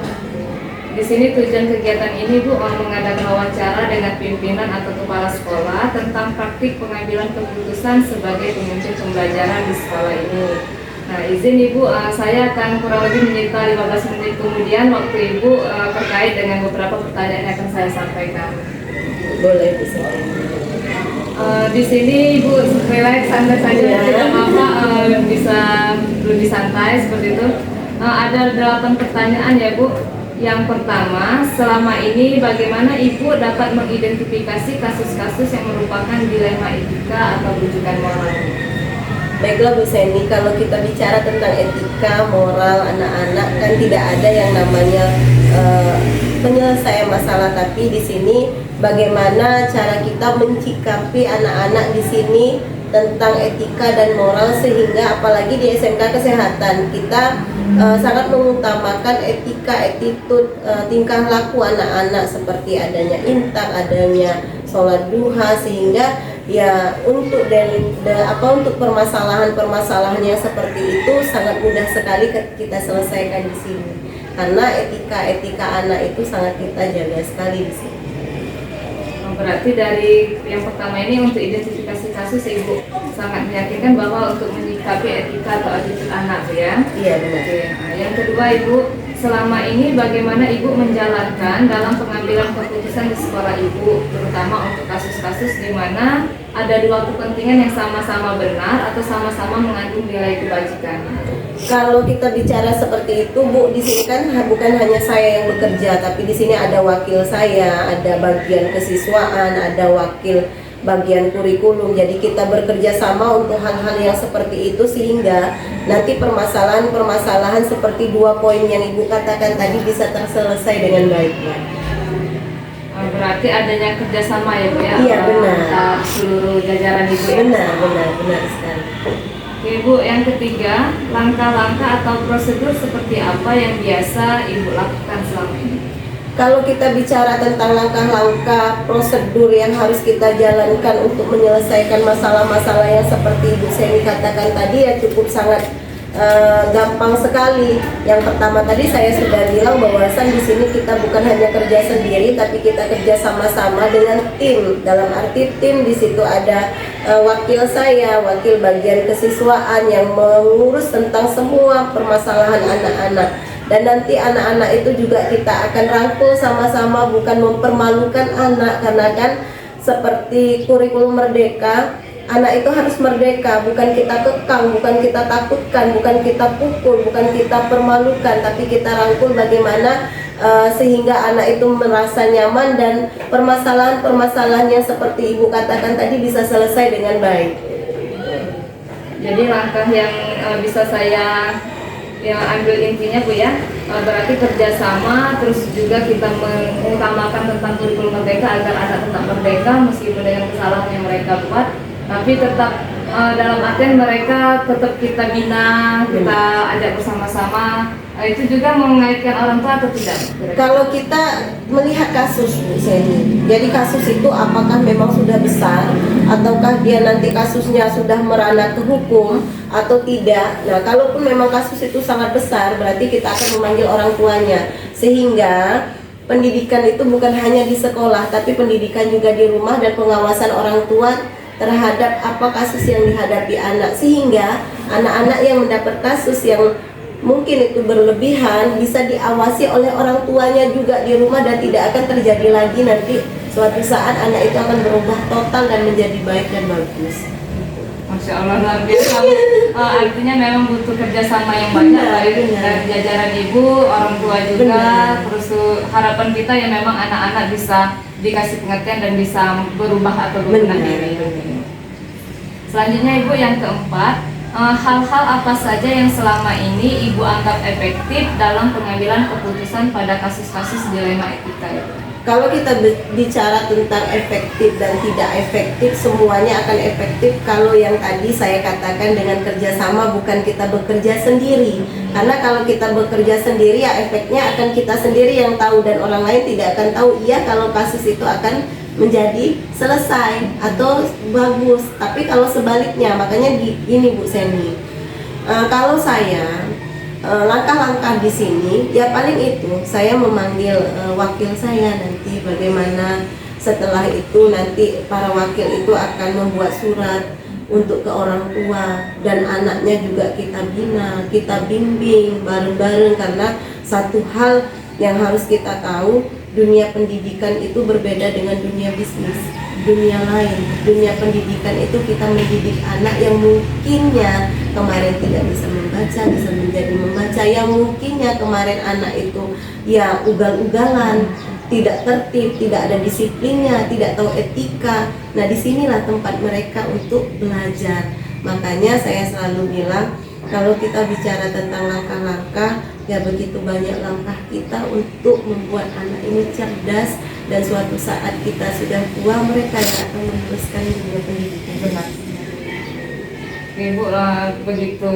Di sini tujuan kegiatan ini Bu mengadakan wawancara dengan pimpinan atau kepala sekolah tentang praktik pengambilan keputusan sebagai pemimpin pembelajaran di sekolah ini. Nah, izin Ibu, saya akan kurang lebih menyita 15 menit kemudian waktu Ibu terkait dengan beberapa pertanyaan yang akan saya sampaikan. Boleh bisa. Di sini Ibu relax santai saja, tidak apa-apa, bisa lebih santai seperti itu. Ada 8 pertanyaan ya Bu. Yang pertama, selama ini bagaimana Ibu dapat mengidentifikasi kasus-kasus yang merupakan dilema etika atau rujukan moral? Baiklah Bu Seni, kalau kita bicara tentang etika, moral anak-anak kan tidak ada yang namanya penyelesaian masalah, tapi di sini bagaimana cara kita mencikapi anak-anak di sini tentang etika dan moral, sehingga apalagi di SMK Kesehatan kita sangat mengutamakan etika, attitude, tingkah laku anak-anak seperti adanya intak, adanya sholat duha, sehingga ya untuk untuk permasalahan yang seperti itu sangat mudah sekali kita selesaikan di sini, karena etika anak itu sangat kita jaga sekali di sini. Berarti dari yang pertama ini untuk identifikasi kasus Ibu sangat meyakinkan bahwa untuk menyikapi etika atau attitude anak ya. Iya benar. Oke. Nah, yang kedua Ibu, selama ini bagaimana Ibu menjalankan dalam pengambilan keputusan di sekolah Ibu, terutama untuk kasus-kasus di mana ada dua kepentingan yang sama-sama benar atau sama-sama mengandung nilai kebajikan? Kalau kita bicara seperti itu Bu, di sini kan bukan hanya saya yang bekerja, tapi di sini ada wakil saya, ada bagian kesiswaan, ada wakil bagian kurikulum. Jadi kita bekerja sama untuk hal-hal yang seperti itu, sehingga nanti permasalahan seperti 2 poin yang Ibu katakan tadi bisa terselesai dengan baik. Berarti adanya kerjasama ya Bu ya? Iya benar. Antara seluruh jajaran Ibu ya? Benar sekali. Oke Bu, yang ketiga, langkah-langkah atau prosedur seperti apa yang biasa Ibu lakukan selama ini? Kalau kita bicara tentang langkah-langkah prosedur yang harus kita jalankan untuk menyelesaikan masalah-masalah yang seperti Ibu Seni katakan tadi, ya cukup sangat gampang sekali. Yang pertama tadi saya sudah bilang bahwasan di sini kita bukan hanya kerja sendiri, tapi kita kerja sama-sama dengan tim. Dalam arti tim di situ ada wakil saya, wakil bagian kesiswaan yang mengurus tentang semua permasalahan anak-anak. Dan nanti anak-anak itu juga kita akan rangkul sama-sama, bukan mempermalukan anak, karena kan seperti kurikulum merdeka, anak itu harus merdeka, bukan kita kekang, bukan kita takutkan, bukan kita pukul, bukan kita permalukan, tapi kita rangkul bagaimana sehingga anak itu merasa nyaman dan permasalahan-permasalahan yang seperti Ibu katakan tadi bisa selesai dengan baik. Jadi langkah yang bisa saya ambil intinya Bu ya, berarti kerjasama, terus juga kita mengutamakan tentang kurikulum merdeka agar anak tetap merdeka meskipun dengan kesalahan yang mereka buat, tapi tetap dalam artian mereka tetap kita bina, kita ajak bersama-sama Itu juga mengaitkan orang tua atau tidak? Kalau kita melihat kasus Bu Seni, jadi kasus itu apakah memang sudah besar ataukah dia nanti kasusnya sudah merana ke hukum atau tidak. Nah, kalaupun memang kasus itu sangat besar, berarti kita akan memanggil orang tuanya, sehingga pendidikan itu bukan hanya di sekolah, tapi pendidikan juga di rumah dan pengawasan orang tua terhadap apa kasus yang dihadapi anak, sehingga anak-anak yang mendapat kasus yang mungkin itu berlebihan bisa diawasi oleh orang tuanya juga di rumah dan tidak akan terjadi lagi nanti suatu saat anak itu akan berubah total dan menjadi baik dan bagus. Masya Allah, luar biasa Bu. Artinya memang butuh kerjasama yang banyak dari jajaran ibu, orang tua juga. Terus harapan kita ya memang anak-anak bisa dikasih pengertian dan bisa berubah atau berbenah diri. Selanjutnya Ibu, yang keempat, hal-hal apa saja yang selama ini Ibu anggap efektif dalam pengambilan keputusan pada kasus-kasus dilema etika itu? Kalau kita bicara tentang efektif dan tidak efektif, semuanya akan efektif kalau yang tadi saya katakan dengan kerjasama, bukan kita bekerja sendiri. Karena kalau kita bekerja sendiri ya efeknya akan kita sendiri yang tahu dan orang lain tidak akan tahu iya kalau kasus itu akan menjadi selesai atau bagus. Tapi kalau sebaliknya, makanya ini Bu Seni, kalau saya langkah-langkah di sini ya paling itu saya memanggil wakil saya nanti, bagaimana setelah itu nanti para wakil itu akan membuat surat untuk ke orang tua dan anaknya juga kita bina, kita bimbing bareng-bareng. Karena satu hal yang harus kita tahu, dunia pendidikan itu berbeda dengan dunia bisnis, dunia lain. Dunia pendidikan itu kita mendidik anak yang mungkinnya kemarin tidak bisa membaca, bisa menjadi membaca, yang mungkinnya kemarin anak itu ya ugal-ugalan, tidak tertib, tidak ada disiplinnya, tidak tahu etika. Nah, disinilah tempat mereka untuk belajar. Makanya saya selalu bilang, kalau kita bicara tentang langkah-langkah, ya begitu banyak langkah kita untuk membuat anak ini cerdas, dan suatu saat kita sudah tua, mereka yang akan meneruskan dunia pendidikan. Benar. Ibu, begitu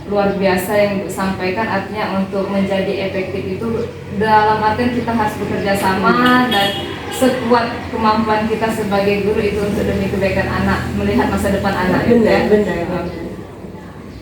luar biasa yang Ibu sampaikan. Artinya untuk menjadi efektif itu dalam artian kita harus bekerja sama dan sekuat kemampuan kita sebagai guru itu untuk demi kebaikan anak, melihat masa depan anak. Benar, gitu benar.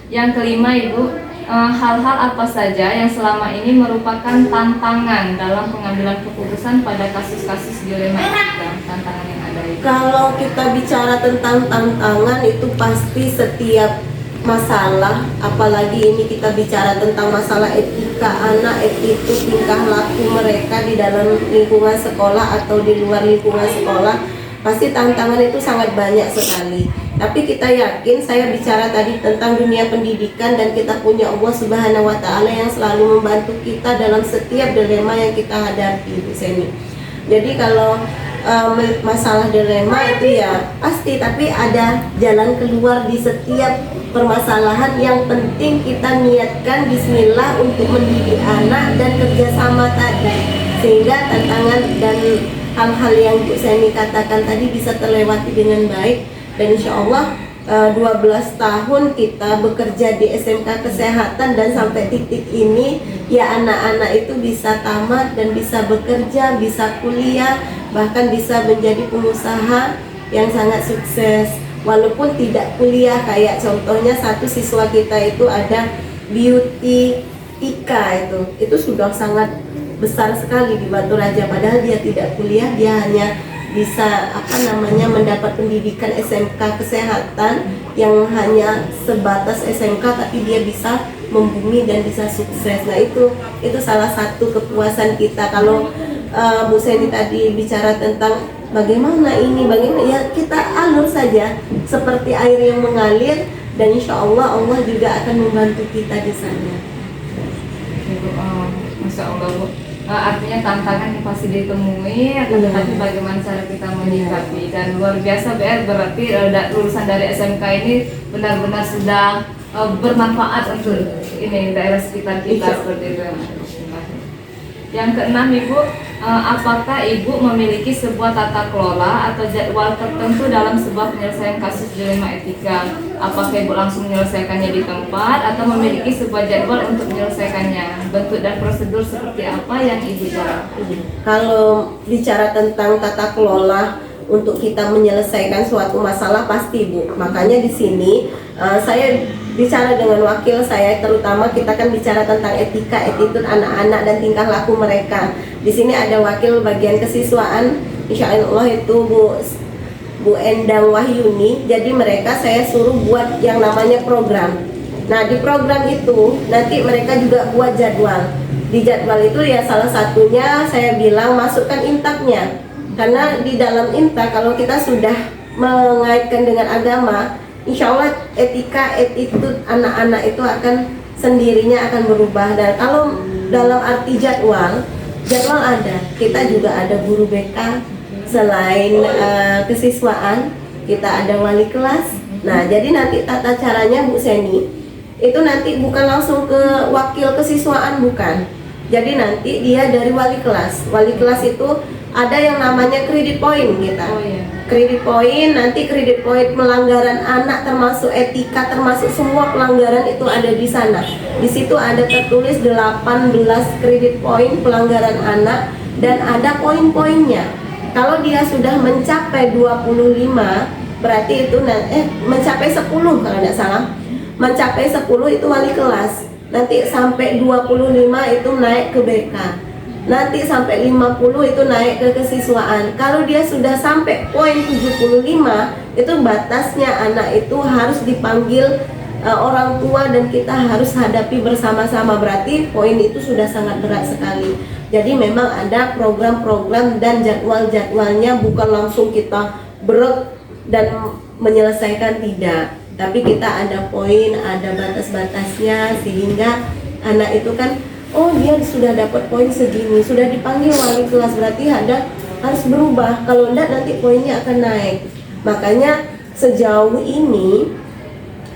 Yang kelima Ibu, hal-hal apa saja yang selama ini merupakan tantangan dalam pengambilan keputusan pada kasus-kasus dilema etika, tantangan yang ada itu? Kalau kita bicara tentang tantangan, itu pasti setiap masalah, apalagi ini kita bicara tentang masalah etika anak, attitude, tingkah laku mereka di dalam lingkungan sekolah atau di luar lingkungan sekolah, pasti tantangan itu sangat banyak sekali. Tapi kita yakin, saya bicara tadi tentang dunia pendidikan, dan kita punya Allah Subhanahu wa Ta'ala yang selalu membantu kita dalam setiap dilema yang kita hadapi, Bu Seni. Jadi kalau masalah dilema itu ya pasti, tapi ada jalan keluar di setiap permasalahan. Yang penting kita niatkan bismillah untuk mendidik anak dan kerjasama tadi, sehingga tantangan dan hal-hal yang Bu Seni katakan tadi bisa terlewati dengan baik. Dan insya Allah 12 tahun kita bekerja di SMK Kesehatan, dan sampai titik ini ya anak-anak itu bisa tamat dan bisa bekerja, bisa kuliah, bahkan bisa menjadi pengusaha yang sangat sukses walaupun tidak kuliah. Kayak contohnya satu siswa kita itu ada beauty Ika, itu sudah sangat besar sekali di Batu Raja, padahal dia tidak kuliah, dia hanya bisa mendapat pendidikan SMK Kesehatan yang hanya sebatas SMK, tapi dia bisa membumi dan bisa sukses. Nah, itu salah satu kepuasan kita. Kalau Bu Seni tadi bicara tentang bagaimana ya kita alur saja seperti air yang mengalir, dan insya Allah Allah juga akan membantu kita di sana. Masya Allah Bu. Artinya tantangan yang pasti ditemui, tetapi bagaimana cara kita menyikapi. Dan luar biasa BR, berarti lulusan dari SMK ini benar-benar sudah bermanfaat untuk ini daerah sekitar kita seperti itu. Yang keenam Ibu, apakah Ibu memiliki sebuah tata kelola atau jadwal tertentu dalam sebuah penyelesaian kasus dilema etika? Apakah Ibu langsung menyelesaikannya di tempat atau memiliki sebuah jadwal untuk menyelesaikannya? Bentuk dan prosedur seperti apa yang Ibu jalankan? Kalau bicara tentang tata kelola untuk kita menyelesaikan suatu masalah pasti Bu. Makanya di sini saya bicara dengan wakil saya, terutama kita kan bicara tentang etika, attitude anak-anak dan tingkah laku mereka. Di sini ada wakil bagian kesiswaan, insya Allah itu Bu Endang Wahyuni. Jadi mereka saya suruh buat yang namanya program. Nah di program itu nanti mereka juga buat jadwal. Di jadwal itu ya salah satunya saya bilang masukkan intaknya. Karena di dalam intak kalau kita sudah mengaitkan dengan agama, insya Allah etika, attitude anak-anak itu akan sendirinya akan berubah. Dan kalau dalam arti jadwal ada. Kita juga ada guru BK, selain kesiswaan, kita ada wali kelas. Nah jadi nanti tata caranya Bu Seni, itu nanti bukan langsung ke wakil kesiswaan, bukan. Jadi nanti dia dari wali kelas. Wali kelas itu ada yang namanya kredit poin kita. Kredit poin, nanti kredit poin pelanggaran anak termasuk etika, termasuk semua pelanggaran itu ada di sana. Di situ ada tertulis 18 kredit poin pelanggaran anak dan ada poin-poinnya. Kalau dia sudah mencapai 25, berarti itu mencapai 10 kalau tidak salah. Mencapai 10 itu wali kelas. Nanti sampai 25 itu naik ke BK. Nanti sampai 50 itu naik ke kesiswaan. Kalau dia sudah sampai poin 75, itu batasnya anak itu harus dipanggil orang tua dan kita harus hadapi bersama-sama. Berarti poin itu sudah sangat berat sekali. Jadi memang ada program-program dan jadwal-jadwalnya, bukan langsung kita brek dan menyelesaikan, tidak. Tapi kita ada poin, ada batas-batasnya, sehingga anak itu kan, oh dia sudah dapat poin segini, sudah dipanggil wali kelas, berarti harus berubah. Kalau enggak nanti poinnya akan naik. Makanya sejauh ini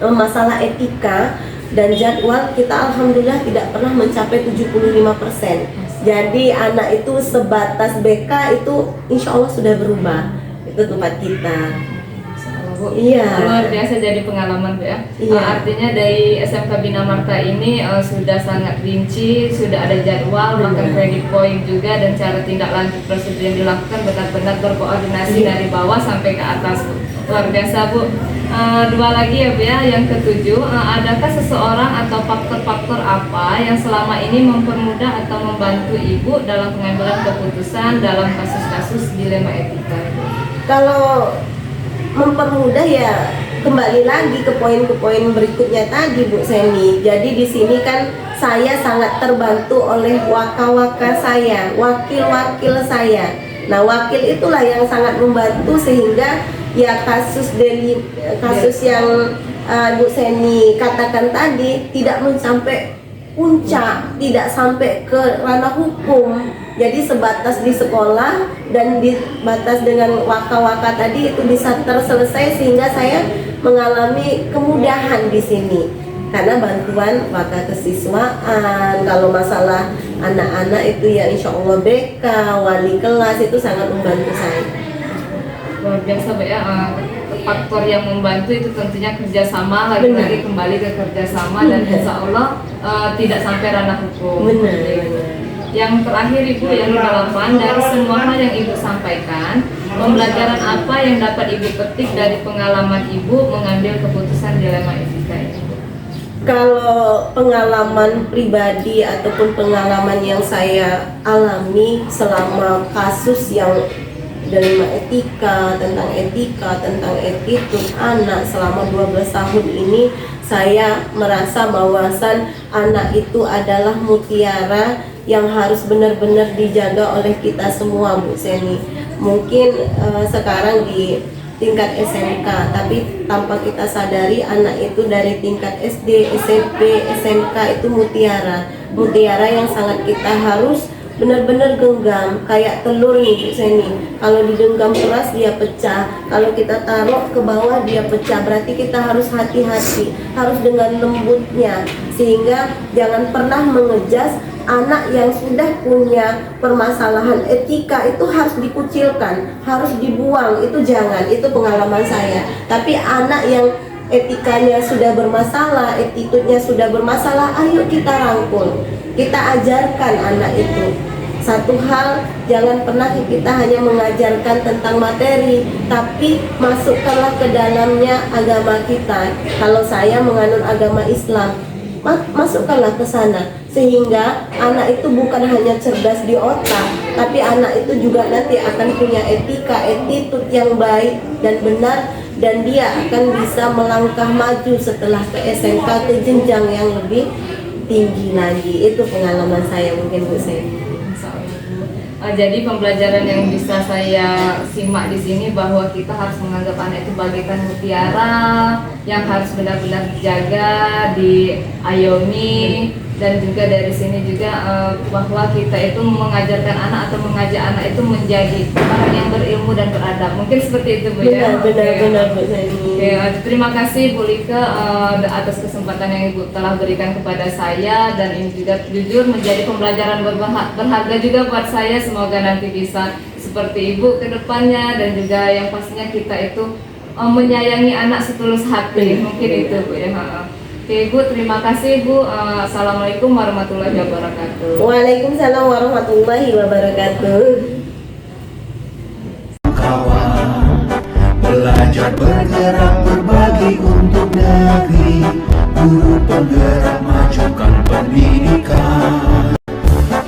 masalah etika dan jadwal kita alhamdulillah tidak pernah mencapai 75%. Jadi anak itu sebatas BK itu insya Allah sudah berubah. Itu tempat kita. Bu. Iya. Luar biasa jadi pengalaman Bu ya. Iya. Artinya dari SMK Bina Marta ini sudah sangat rinci, sudah ada jadwal, bahkan kredit point juga, dan cara tindak lanjut prosedur yang dilakukan benar-benar berkoordinasi dari bawah sampai ke atas Bu. Luar biasa Bu. Dua lagi ya Bu ya, yang ketujuh, adakah seseorang atau faktor-faktor apa yang selama ini mempermudah atau membantu Ibu dalam pengambilan keputusan dalam kasus-kasus dilema etika? Kalau mempermudah ya kembali lagi ke poin berikutnya tadi Bu Seni. Jadi di sini kan saya sangat terbantu oleh waka-waka saya, wakil-wakil saya. Nah wakil itulah yang sangat membantu sehingga ya kasus yang Bu Seni katakan tadi tidak sampai puncak, tidak sampai ke ranah hukum. Jadi sebatas di sekolah dan dibatas dengan waka-waka tadi itu bisa terselesai, sehingga saya mengalami kemudahan di sini karena bantuan waka kesiswaan. Kalau masalah anak-anak itu ya insya Allah BK, wali kelas itu sangat membantu saya. Luar biasa Bu ya. Faktor yang membantu itu tentunya kerjasama, lagi-lagi kembali ke kerjasama, dan insya Allah tidak sampai ranah hukum. Benar. Yang terakhir Ibu, yang ke-8, dari semua hal yang Ibu sampaikan, pembelajaran apa yang dapat Ibu petik dari pengalaman Ibu mengambil keputusan dilema etika ini? Kalau pengalaman pribadi ataupun pengalaman yang saya alami selama kasus yang dilema etika, tentang attitude anak selama 12 tahun ini, saya merasa bahwasan anak itu adalah mutiara yang harus benar-benar dijaga oleh kita semua Bu Seni. Mungkin sekarang di tingkat SMK, tapi tanpa kita sadari anak itu dari tingkat SD, SMP, SMK itu mutiara yang sangat kita harus benar-benar genggam, kayak telur nih Bu Seni. Kalau digenggam keras dia pecah, kalau kita taruh ke bawah dia pecah. Berarti kita harus hati-hati, harus dengan lembutnya, sehingga jangan pernah mengejas anak yang sudah punya permasalahan etika itu harus dikucilkan, harus dibuang, itu jangan, itu pengalaman saya. Tapi anak yang etikanya sudah bermasalah, attitude-nya sudah bermasalah, ayo kita rangkul, kita ajarkan anak itu. Satu hal, jangan pernah kita hanya mengajarkan tentang materi, tapi masukkanlah ke dalamnya agama kita. Kalau saya menganut agama Islam, masukkanlah ke sana, sehingga anak itu bukan hanya cerdas di otak, tapi anak itu juga nanti akan punya etika, attitude yang baik dan benar, dan dia akan bisa melangkah maju setelah ke SMK, ke jenjang yang lebih tinggi lagi. Itu pengalaman saya mungkin Bu Seni. Jadi pembelajaran yang bisa saya simak di sini bahwa kita harus menganggap anak itu bagaikan mutiara yang harus benar-benar dijaga, diayomi, dan juga dari sini juga bahwa kita itu mengajarkan anak atau mengajak anak itu menjadi orang yang berilmu dan beradab. Mungkin seperti itu Bu ya. Benar Bu Seni. Terima kasih Bu Lika atas kesempatan yang Ibu telah berikan kepada saya, dan ini juga jujur menjadi pembelajaran berharga juga buat saya. Semoga nanti bisa seperti Ibu ke depannya, dan juga yang pastinya kita itu menyayangi anak setulus hati. Mungkin itu Bu ya. Oke Bu, terima kasih Bu. Assalamualaikum warahmatullahi wabarakatuh. Waalaikumsalam warahmatullahi wabarakatuh. Kawan, belajar bergerak berbagi untuk negeri, guru penggerak majukan pendidikan,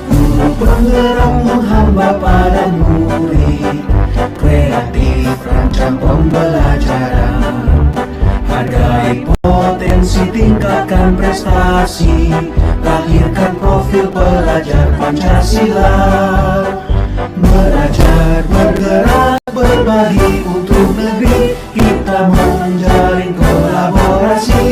guru penggerak menghamba pada murid, kreatif rancang pembelajaran, hargai potensi, tingkatkan prestasi, lahirkan profil pelajar Pancasila. Belajar bergerak berbagi untuk negeri, kita menjalin kolaborasi.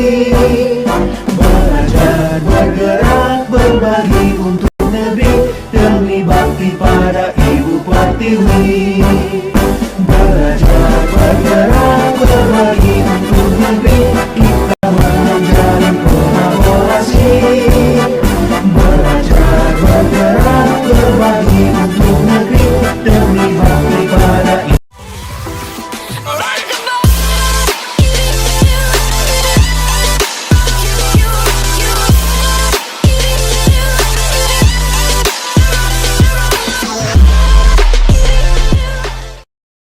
Belajar bergerak berbagi untuk negeri, demi bakti pada Ibu Pertiwi.